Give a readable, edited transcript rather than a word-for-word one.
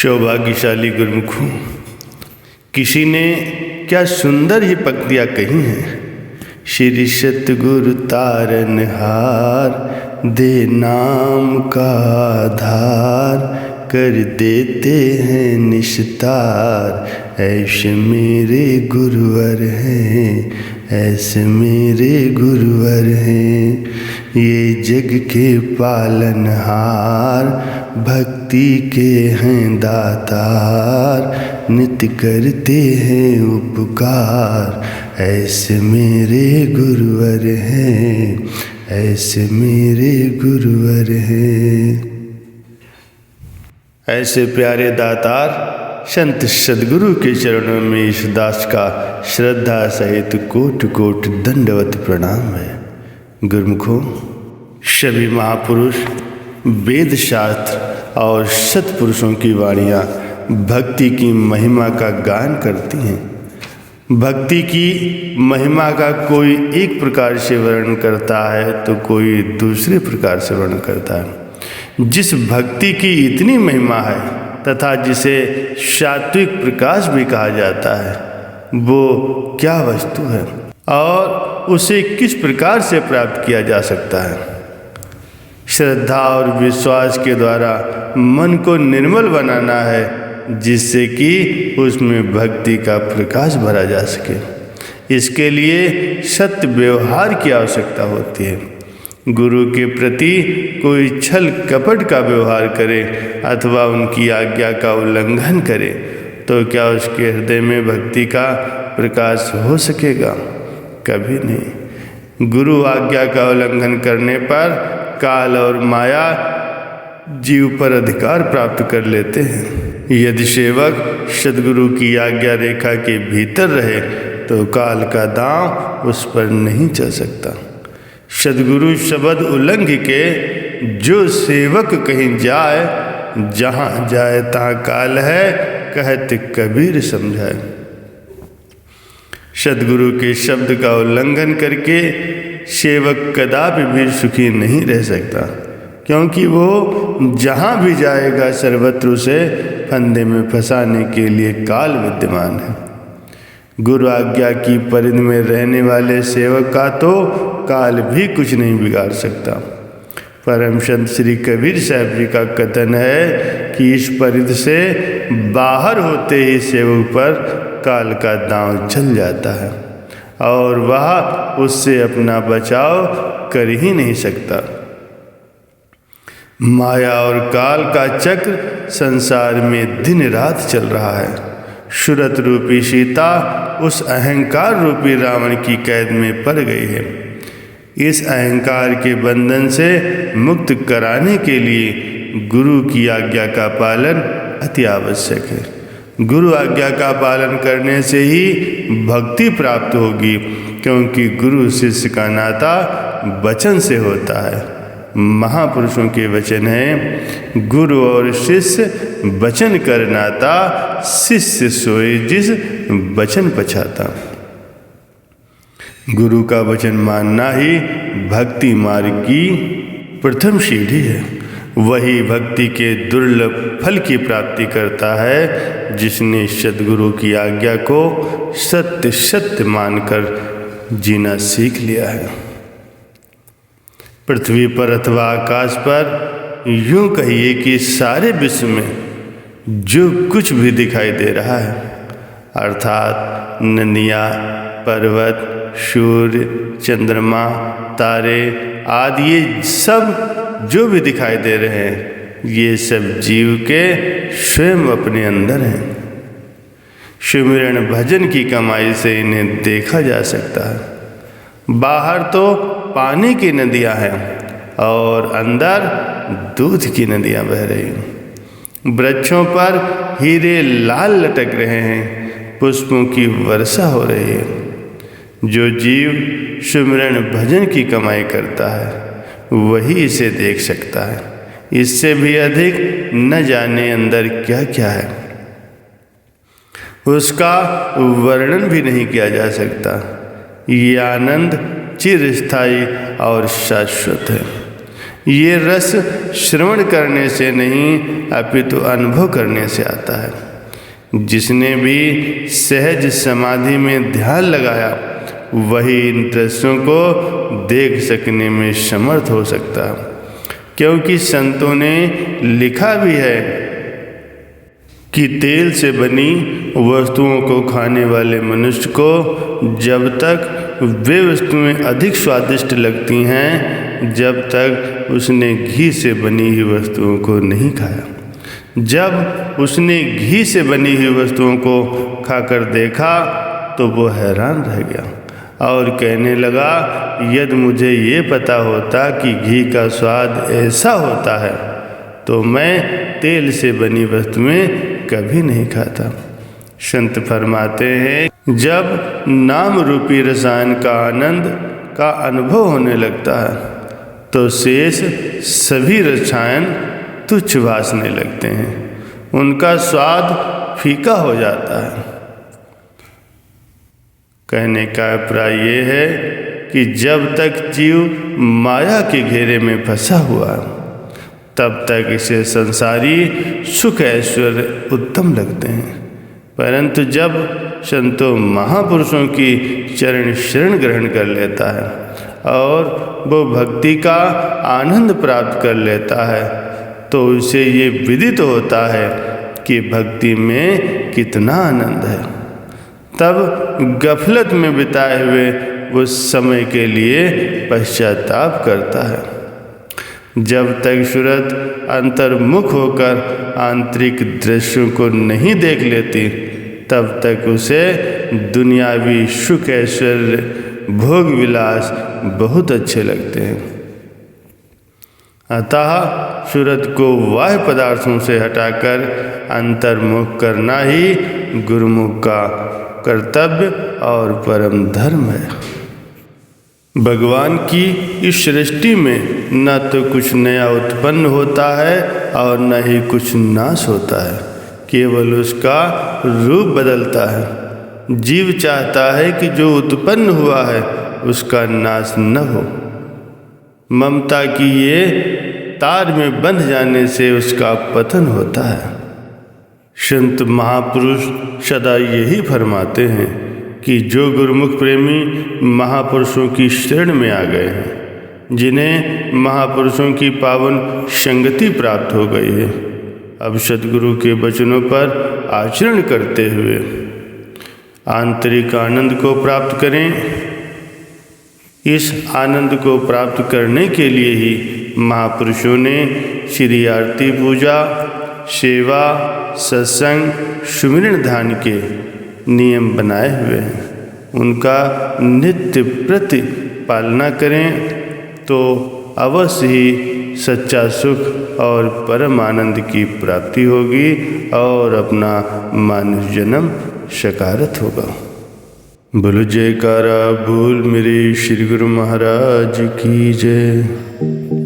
सौभाग्यशाली गुरुमुख हूँ। किसी ने क्या सुंदर ही पंक्तियाँ कही हैं। श्री सतगुरु तारनहार, दे नाम का आधार, कर देते हैं निस्तार। ऐसे मेरे गुरुवर हैं, ऐसे मेरे गुरुवर हैं। ये जग के पालनहार, भक्ति के हैं दातार, नित्य करते हैं उपकार। ऐसे मेरे गुरुवर हैं, ऐसे मेरे गुरुवर हैं। ऐसे प्यारे दातार संत सद्गुरु के चरणों में इस दास का श्रद्धा सहित कोटि कोटि दंडवत प्रणाम है। गुरुमुखों, सभी महापुरुष, वेद शास्त्र और सत्पुरुषों की वाणियाँ भक्ति की महिमा का गान करती हैं। भक्ति की महिमा का कोई एक प्रकार से वर्णन करता है तो कोई दूसरे प्रकार से वर्णन करता है। जिस भक्ति की इतनी महिमा है तथा जिसे सात्विक प्रकाश भी कहा जाता है, वो क्या वस्तु है और उसे किस प्रकार से प्राप्त किया जा सकता है। श्रद्धा और विश्वास के द्वारा मन को निर्मल बनाना है, जिससे कि उसमें भक्ति का प्रकाश भरा जा सके। इसके लिए सत्य व्यवहार की आवश्यकता होती है। गुरु के प्रति कोई छल कपट का व्यवहार करे अथवा उनकी आज्ञा का उल्लंघन करे तो क्या उसके हृदय में भक्ति का प्रकाश हो सकेगा? कभी नहीं। गुरु आज्ञा का उल्लंघन करने पर काल और माया जीव पर अधिकार प्राप्त कर लेते हैं। यदि सेवक सद्गुरु की आज्ञा रेखा के भीतर रहे तो काल का दांव उस पर नहीं चल सकता। सद्गुरु शब्द उल्लंघ के जो सेवक कहीं जाए, जहाँ जाए तहाँ काल है, कहते कबीर समझाए। सद्गुरु के शब्द का उल्लंघन करके सेवक कदापि भी सुखी नहीं रह सकता, क्योंकि वो जहाँ भी जाएगा सर्वत्र उसे फंदे में फंसाने के लिए काल विद्यमान है। गुरु आज्ञा की परिधि में रहने वाले सेवक का तो काल भी कुछ नहीं बिगाड़ सकता। परम संत श्री कबीर साहब जी का कथन है कि इस परिधि से बाहर होते ही सेवक पर काल का दांव चल जाता है और वह उससे अपना बचाव कर ही नहीं सकता। माया और काल का चक्र संसार में दिन रात चल रहा है। सूरत रूपी सीता उस अहंकार रूपी रावण की कैद में पड़ गई है। इस अहंकार के बंधन से मुक्त कराने के लिए गुरु की आज्ञा का पालन अति आवश्यक है। गुरु आज्ञा का पालन करने से ही भक्ति प्राप्त होगी, क्योंकि गुरु शिष्य का नाता वचन से होता है। महापुरुषों के वचन हैं, गुरु और शिष्य वचन कर नाता, शिष्य सोए जिस वचन पछाता। गुरु का वचन मानना ही भक्ति मार्ग की प्रथम सीढ़ी है। वही भक्ति के दुर्लभ फल की प्राप्ति करता है जिसने सद्गुरु की आज्ञा को सत्य सत्य मानकर जीना सीख लिया है। पृथ्वी पर अथवा आकाश पर यूं कहिए कि सारे विश्व में जो कुछ भी दिखाई दे रहा है, अर्थात नदियाँ, पर्वत, सूर्य, चंद्रमा, तारे आदि, ये सब जो भी दिखाई दे रहे हैं, ये सब जीव के स्वयं अपने अंदर हैं। सुमिरन भजन की कमाई से इन्हें देखा जा सकता है। बाहर तो पानी की नदियाँ हैं और अंदर दूध की नदियाँ बह रही हैं। वृक्षों पर हीरे लाल लटक रहे हैं, पुष्पों की वर्षा हो रही है। जो जीव सुमिरन भजन की कमाई करता है वही इसे देख सकता है। इससे भी अधिक न जाने अंदर क्या क्या है, उसका वर्णन भी नहीं किया जा सकता। ये आनंद चिरस्थायी और शाश्वत है। ये रस श्रवण करने से नहीं अपितु अनुभव करने से आता है। जिसने भी सहज समाधि में ध्यान लगाया वही इन दृश्यों को देख सकने में समर्थ हो सकता है, क्योंकि संतों ने लिखा भी है कि तेल से बनी वस्तुओं को खाने वाले मनुष्य को जब तक वे वस्तुएं अधिक स्वादिष्ट लगती हैं जब तक उसने घी से बनी हुई वस्तुओं को नहीं खाया। जब उसने घी से बनी हुई वस्तुओं को खाकर देखा तो वो हैरान रह गया और कहने लगा, यदि मुझे ये पता होता कि घी का स्वाद ऐसा होता है तो मैं तेल से बनी वस्तुएं कभी नहीं खाता। संत फरमाते हैं, जब नाम रूपी रसायन का आनंद का अनुभव होने लगता है तो शेष सभी रसायन तुच्छ भासने लगते हैं, उनका स्वाद फीका हो जाता है। कहने का अभिप्राय ये है कि जब तक जीव माया के घेरे में फंसा हुआ तब तक इसे संसारी सुख ऐश्वर्य उत्तम लगते हैं, परंतु जब संतों महापुरुषों की चरण शरण ग्रहण कर लेता है और वो भक्ति का आनंद प्राप्त कर लेता है तो उसे ये विदित होता है कि भक्ति में कितना आनंद है। तब गफलत में बिताए हुए उस समय के लिए पश्चाताप करता है। जब तक सूरत अंतर्मुख होकर आंतरिक दृश्यों को नहीं देख लेती तब तक उसे दुनियावी सुख ऐश्वर्य भोग विलास बहुत अच्छे लगते हैं। अतः सूरत को बाह्य पदार्थों से हटाकर अंतर्मुख करना ही गुरुमुख का कर्तव्य और परम धर्म है। भगवान की इस सृष्टि में न तो कुछ नया उत्पन्न होता है और न ही कुछ नाश होता है, केवल उसका रूप बदलता है। जीव चाहता है कि जो उत्पन्न हुआ है उसका नाश न हो। ममता की ये तार में बंध जाने से उसका पतन होता है। संत महापुरुष सदा यही फरमाते हैं कि जो गुरुमुख प्रेमी महापुरुषों की शरण में आ गए हैं, जिन्हें महापुरुषों की पावन संगति प्राप्त हो गई है, अब सद्गुरु के वचनों पर आचरण करते हुए आंतरिक आनंद को प्राप्त करें। इस आनंद को प्राप्त करने के लिए ही महापुरुषों ने श्री आरती पूजा, सेवा, सत्संग, सुमिरन ध्यान के नियम बनाए हुए हैं। उनका नित्य प्रति पालना करें तो अवश्य ही सच्चा सुख और परम आनंद की प्राप्ति होगी और अपना मानव जन्म सकारत होगा। बोलो जयकारा बोल मेरे श्री गुरु महाराज की जय।